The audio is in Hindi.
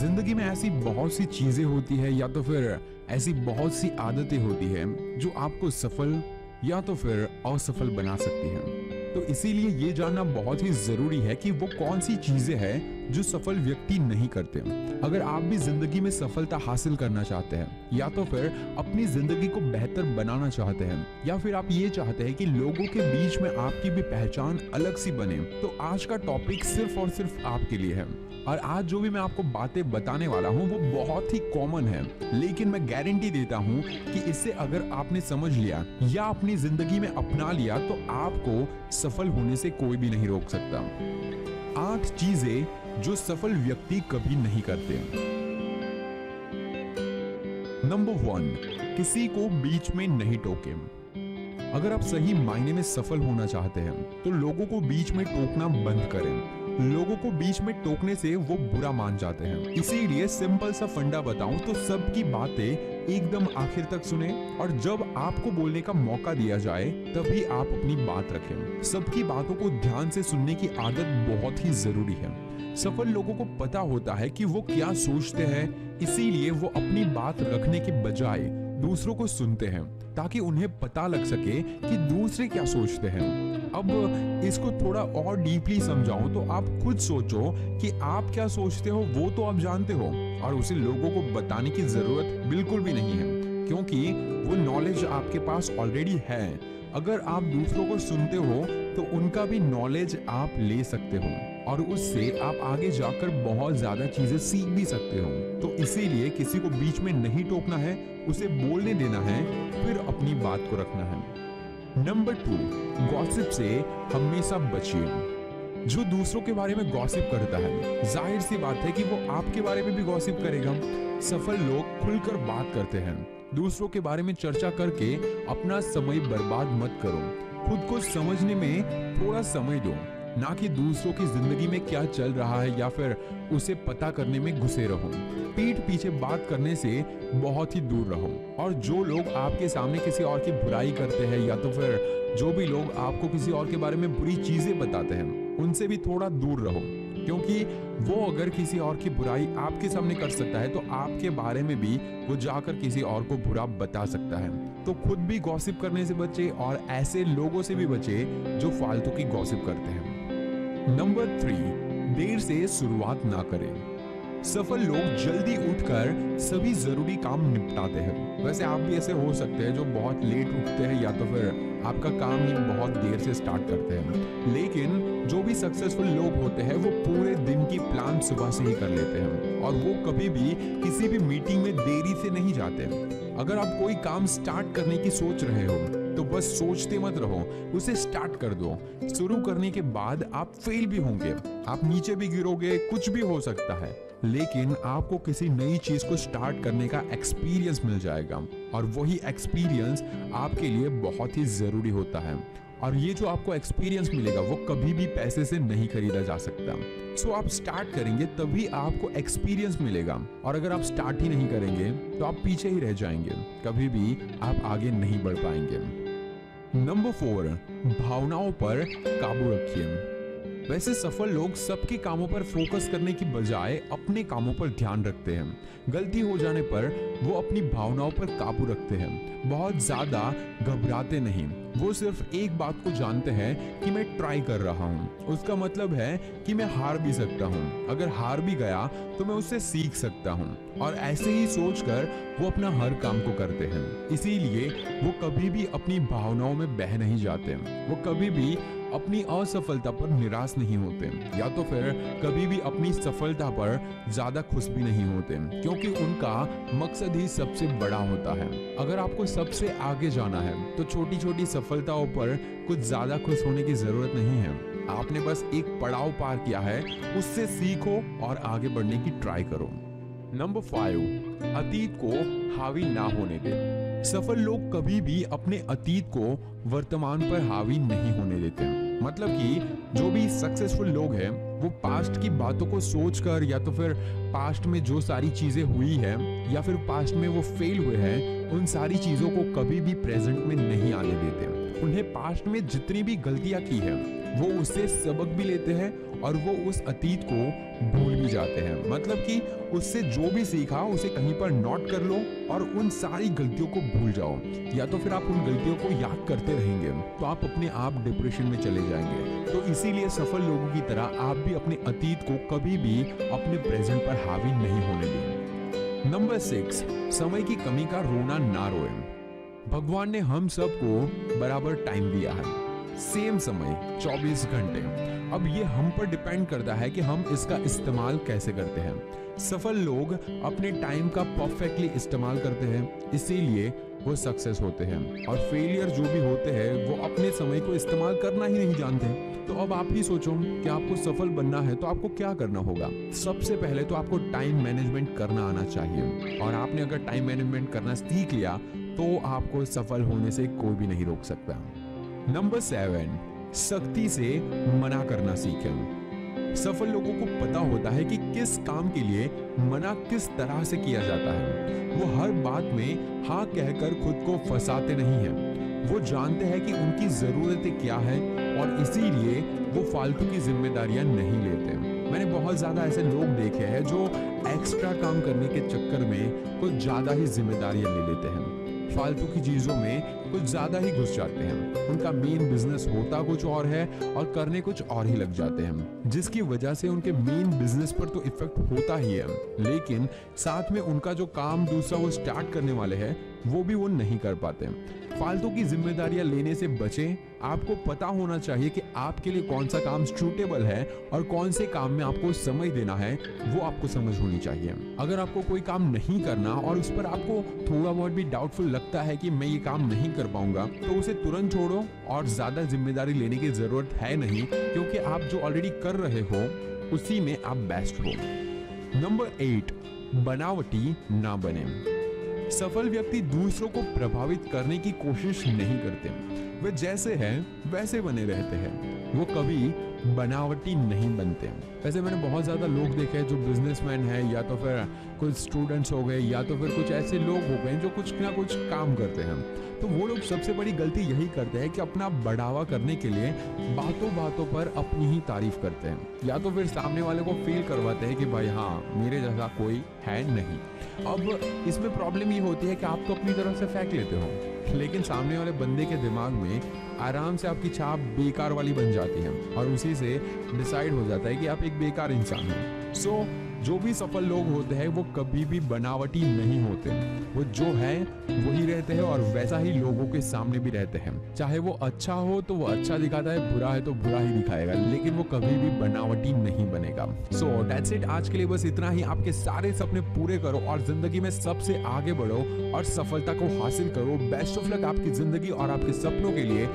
जिंदगी में ऐसी बहुत सी चीजें होती है या तो फिर ऐसी बहुत सी आदतें होती है जो आपको सफल या तो फिर असफल बना सकती हैं। तो इसीलिए ये जानना बहुत ही जरूरी है कि वो कौन सी चीजें हैं जो सफल व्यक्ति नहीं करते। अगर आप भी जिंदगी में सफलता हासिल करना चाहते हैं या तो फिर अपनी जिंदगी को बेहतर बनाना चाहते हैं या फिर आप ये चाहते हैं कि लोगों के बीच में आपकी भी पहचान अलग सी बने, तो आज का टॉपिक सिर्फ और सिर्फ आपके लिए है। और आज जो भी मैं आपको बातें बताने वाला हूँ वो बहुत ही कॉमन है, लेकिन मैं गारंटी देता हूँ कि इससे अगर आपने समझ लिया या अपनी जिंदगी में अपना लिया तो आपको सफल होने से कोई भी नहीं रोक सकता। 8 चीजें जो सफल व्यक्ति कभी नहीं करते। नंबर 1, किसी को बीच में नहीं टोके। अगर आप सही मायने में सफल होना चाहते हैं तो लोगों को बीच में टोकना बंद करें। लोगों को बीच में टोकने से वो बुरा मान जाते हैं। इसीलिए सिंपल सा फंडा बताऊं तो सबकी बातें एकदम आखिर तक सुने और जब आपको बोलने का मौका दिया जाए तभी आप अपनी बात रखें। सबकी बातों को ध्यान से सुनने की आदत बहुत ही जरूरी है। सफल लोगों को पता होता है कि वो क्या सोचते हैं, इसीलिए वो अपनी बात रखने के बजाय दूसरों को सुनते हैं ताकि उन्हें पता लग सके कि दूसरे क्या सोचते हैं। अब इसको थोड़ा और डीपली समझाऊं तो आप खुद सोचो कि आप क्या सोचते हो वो तो आप जानते हो और उसे लोगों को बताने की जरूरत बिल्कुल भी नहीं है, क्योंकि वो नॉलेज आपके पास ऑलरेडी है। अगर आप दूसरों को सुनते हो तो उनका भी नॉलेज आप ले सकते हो और उससे आप आगे जाकर बहुत ज्यादा चीजें सीख भी सकते हो। तो इसीलिए किसी को बीच में नहीं टोकना है, उसे बोलने देना है, फिर अपनी बात को रखना है। नंबर 2, गॉसिप से हमेशा बचिए। जो दूसरों के बारे में गॉसिप करता है, जाहिर सी बात है कि वो आपके बारे में भी गॉसिप करेगा। सफल लोग खुलकर बात करते हैं। दूसरों के बारे में चर्चा करके अपना समय बर्बाद मत करो। खुद को समझने में थोड़ा समय दो, ना कि दूसरों की जिंदगी में क्या चल रहा है या फिर उसे पता करने में घुसे रहो। पीठ पीछे बात करने से बहुत ही दूर रहो। और जो लोग आपके सामने किसी और की बुराई करते हैं या तो फिर जो भी लोग आपको किसी और के बारे में बुरी चीजें बताते हैं, उनसे भी थोड़ा दूर रहो, क्योंकि वो अगर किसी और की बुराई आपके सामने कर सकता है तो आपके बारे में भी वो जाकर किसी और को बुरा बता सकता है। तो खुद भी गॉसिप करने से बचे और ऐसे लोगों से भी बचे जो फालतू की गॉसिप करते हैं। नंबर 3, देर से शुरुआत ना करें। सफल लोग जल्दी उठकर सभी जरूरी काम निपटाते हैं। वैसे आप भी ऐसे हो सकते हैं जो बहुत लेट उठते हैं या तो फिर आपका काम ही बहुत देर से स्टार्ट करते हैं, लेकिन जो भी सक्सेसफुल लोग होते हैं वो पूरे दिन की प्लान सुबह से ही कर लेते हैं और वो कभी भी किसी भी मीटिंग में देरी से नहीं जाते। अगर आप कोई काम स्टार्ट करने की सोच रहे हो तो बस सोचते मत रहो, उसे स्टार्ट कर दो। शुरू करने के बाद आप फेल भी होंगे, आप नीचे भी गिरोगे, कुछ भी हो सकता है, लेकिन आपको किसी नई चीज को स्टार्ट करने का एक्सपीरियंस मिल जाएगा और वही एक्सपीरियंस आपके लिए बहुत ही जरूरी होता है। और ये जो आपको एक्सपीरियंस मिलेगा वो कभी भी पैसे से नहीं खरीदा जा सकता। सो आप स्टार्ट करेंगे तभी आपको एक्सपीरियंस मिलेगा, और अगर आप स्टार्ट ही नहीं करेंगे तो आप पीछे ही रह जाएंगे, कभी भी आप आगे नहीं बढ़ पाएंगे। नंबर 4, भावनाओं पर काबू रखिए। वैसे सफल लोग सबके कामों पर फोकस करने की बजाय अपने कामों पर ध्यान रखते हैं। गलती हो जाने पर वो अपनी भावनाओं पर काबू रखते हैं, बहुत ज्यादा घबराते नहीं। वो सिर्फ एक बात को जानते हैं कि मैं ट्राई कर रहा हूँ, उसका मतलब है कि मैं हार भी सकता हूँ। अगर हार भी गया तो मैं उससे सीख सकता हूँ, और ऐसे ही सोचकर वो अपना हर काम को करते हैं। इसीलिए वो कभी भी अपनी भावनाओं में बह नहीं जाते। वो कभी भी अपनी असफलता पर निराश नहीं होते या तो फिर कभी भी अपनी सफलता पर ज्यादा खुश भी नहीं होते, क्योंकि उनका मकसद ही सबसे बड़ा होता है। अगर आपको सबसे आगे जाना है तो छोटी छोटी सफलताओं पर कुछ ज्यादा खुश होने की जरूरत नहीं है। आपने बस एक पड़ाव पार किया है, उससे सीखो और आगे बढ़ने की ट्राई करो। नंबर 5, अतीत को हावी ना होने दें। सफल लोग कभी भी अपने अतीत को वर्तमान पर हावी नहीं होने देते। मतलब कि जो भी सक्सेसफुल लोग हैं वो पास्ट की बातों को सोचकर या तो फिर पास्ट में जो सारी चीजें हुई है या फिर पास्ट में वो फेल हुए हैं, उन सारी चीजों को कभी भी प्रेजेंट में नहीं आने देते। उन्हें पास्ट में जितनी भी गलतियां की है वो उससे सबक भी लेते हैं और वो उस अतीत को भूल भी जाते हैं। मतलब कि उससे जो भी सीखा उसे कहीं पर नोट कर लो और उन सारी गलतियों को भूल जाओ। या तो फिर आप उन गलतियों को याद करते रहेंगे तो आप अपने आप डिप्रेशन में चले जाएंगे। तो इसीलिए सफल लोगों की तरह आप भी अपने अतीत को कभी भी अपने प्रेजेंट पर हावी नहीं होने दें। नंबर 6, समय की कमी का रोना ना रोएं। भगवान ने हम सबको बराबर टाइम दिया है, सेम समय 24 घंटे। अब ये हम पर डिपेंड करता है कि हम इसका इस्तेमाल कैसे करते हैं। सफल लोग अपने टाइम का परफेक्टली इस्तेमाल करते हैं, इसीलिए वो सक्सेस होते हैं। और फेलियर जो भी होते हैं वो अपने समय को इस्तेमाल करना ही नहीं जानते। तो अब आप ही सोचो कि आपको सफल बनना है तो आपको क्या करना होगा। सबसे पहले तो आपको टाइम मैनेजमेंट करना आना चाहिए, और आपने अगर टाइम मैनेजमेंट करना सीख लिया तो आपको सफल होने से कोई भी नहीं रोक सकता। नंबर 7, सख्ती से मना करना सीखें। सफल लोगों को पता होता है कि किस काम के लिए मना किस तरह से किया जाता है। वो हर बात में हाँ कहकर खुद को फंसाते नहीं हैं। वो जानते हैं कि उनकी जरूरतें क्या है और इसीलिए वो फालतू की जिम्मेदारियां नहीं लेते। मैंने बहुत ज्यादा ऐसे लोग देखे हैं जो एक्स्ट्रा काम करने के चक्कर में कुछ ज्यादा ही जिम्मेदारियां ले लेते हैं, फालतू की चीजों में कुछ ज्यादा ही घुस जाते हैं। उनका मेन बिजनेस होता कुछ और है और करने कुछ और ही लग जाते हैं, जिसकी वजह से उनके मेन बिजनेस पर तो इफेक्ट होता ही है, लेकिन साथ में उनका जो काम दूसरा वो स्टार्ट करने वाले हैं वो भी वो नहीं कर पाते। फालतू की जिम्मेदारियां लेने से बचें। आपको पता होना चाहिए कि आपके लिए कौन सा काम सूटेबल है और कौन से काम में आपको समय देना है, वो आपको समझ होनी चाहिए। अगर आपको कोई काम नहीं करना और उस पर आपको थोड़ा बहुत भी डाउटफुल लगता है कि मैं ये काम नहीं कर पाऊंगा, तो उसे तुरंत छोड़ो और ज्यादा जिम्मेदारी लेने की जरूरत है नहीं, क्योंकि आप जो ऑलरेडी कर रहे हो उसी में आप बेस्ट हो। नंबर 8, बनावटी ना बने। सफल व्यक्ति दूसरों को प्रभावित करने की कोशिश नहीं करते, वे जैसे हैं वैसे बने रहते हैं। वो कभी बनावटी नहीं बनते। वैसे मैंने बहुत ज्यादा लोग देखे हैं जो बिजनेसमैन हैं, या तो फिर कुछ स्टूडेंट्स हो गए, या तो फिर कुछ ऐसे लोग हो गए जो कुछ ना कुछ काम करते हैं। तो वो लोग सबसे बड़ी गलती यही करते हैं कि अपना बढ़ावा करने के लिए बातों बातों पर अपनी ही तारीफ करते हैं, या तो फिर सामने वाले को फील करवाते हैं कि भाई हाँ मेरे जैसा कोई है नहीं। अब इसमें प्रॉब्लम ये होती है कि आप तो अपनी तरफ से फेंक लेते हो, लेकिन सामने वाले बंदे के दिमाग में आराम से आपकी छाप बेकार वाली बन जाती है और उसी से डिसाइड हो जाता है कि आप एक बेकार इंसान हो। सो जो भी सफल लोग होते हैं वो कभी भी बनावटी नहीं होते। वो जो है वही रहते हैं और वैसा ही लोगों के सामने भी रहते हैं। चाहे वो अच्छा हो तो वो अच्छा दिखाता है, बुरा है तो बुरा ही दिखाएगा, लेकिन वो कभी भी बनावटी नहीं बनेगा। सो दैट्स इट, आज के लिए बस इतना ही। आपके सारे सपने पूरे करो और जिंदगी में सबसे आगे बढ़ो और सफलता को हासिल करो। बेस्ट ऑफ लक आपकी जिंदगी और आपके सपनों के लिए।